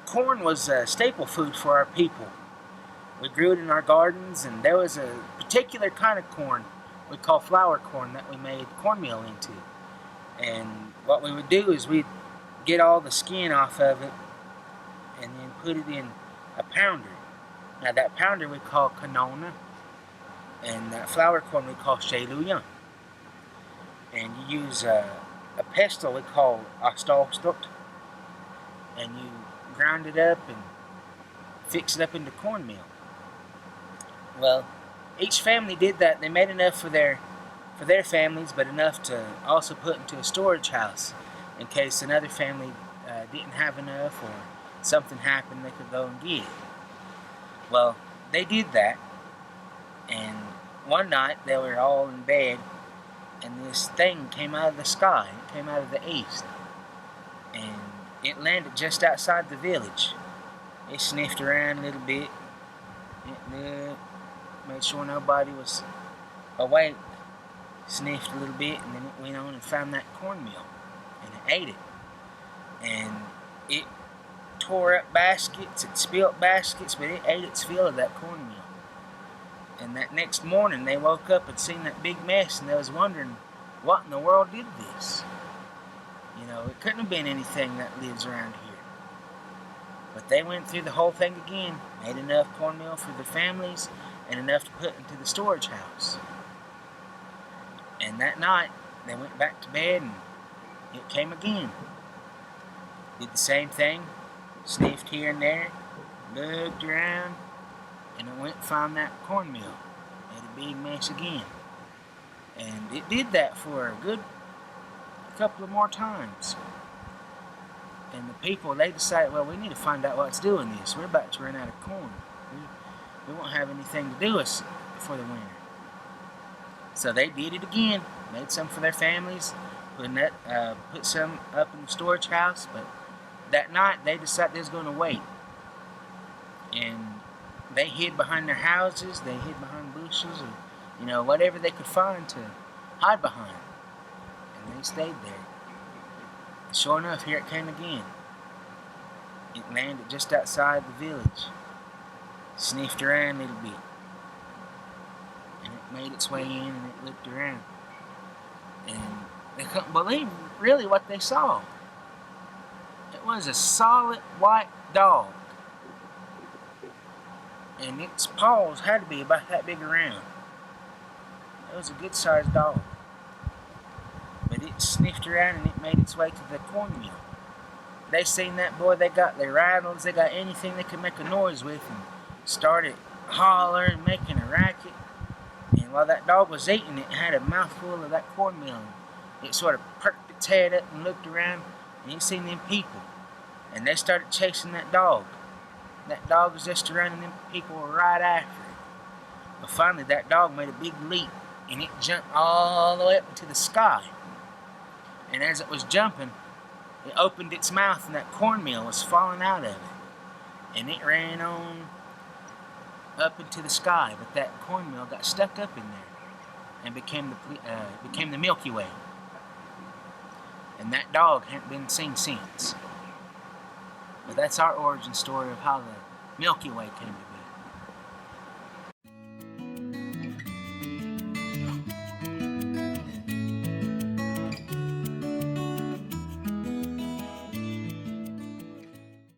corn was a staple food for our people. We grew it in our gardens, and there was a particular kind of corn we call flour corn that we made cornmeal into. And what we would do is we'd get all the skin off of it and then put it in a pounder. Now that pounder we call canona, and that flour corn we call sheluyan. And you use a pestle we call astolstot, and you grind it up and fix it up into cornmeal. Well, each family did that. They made enough for their families, but enough to also put into a storage house in case another family didn't have enough or something happened, they could go and get it. Well, they did that, and one night they were all in bed, and this thing came out of the sky. It came out of the east, and it landed just outside the village. It sniffed around a little bit. It made sure nobody was awake. Sniffed a little bit, and then it went on and found that cornmeal, and it ate it. And it tore up baskets, it spilt baskets, but it ate its fill of that cornmeal. And that next morning they woke up and seen that big mess, and they was wondering what in the world did this. You know, it couldn't have been anything that lives around here. But they went through the whole thing again, made enough cornmeal for their families and enough to put into the storage house. And that night they went back to bed, and it came again. Did the same thing, sniffed here and there, looked around, and it went and found that cornmeal. Made a big mess again. And it did that for a good couple of more times. And the people, they decided, well, we need to find out what's doing this. We're about to run out of corn. We won't have anything to do us for the winter. So they did it again. Made some for their families. Put some up in the storage house. But that night, they decided they was going to wait. And they hid behind their houses. They hid behind bushes, or whatever they could find to hide behind. And they stayed there. Sure enough, here it came again. It landed just outside the village. Sniffed around a little bit. And it made its way in, and it looked around. And they couldn't believe really what they saw. It was a solid white dog. And its paws had to be about that big around. It was a good sized dog. But it sniffed around and it made its way to the cornmeal. They seen that boy, they got their rattles, they got anything they could make a noise with, and started hollering, making a racket. And while that dog was eating, it had a mouthful of that cornmeal. It sort of perked its head up and looked around, and it seen them people. And they started chasing that dog. That dog was just running, them people were right after it. But finally that dog made a big leap, and it jumped all the way up into the sky. And as it was jumping, it opened its mouth, and that cornmeal was falling out of it. And it ran on up into the sky, but that cornmeal got stuck up in there and became the Milky Way. And that dog hadn't been seen since. But that's our origin story of how the Milky Way came to be.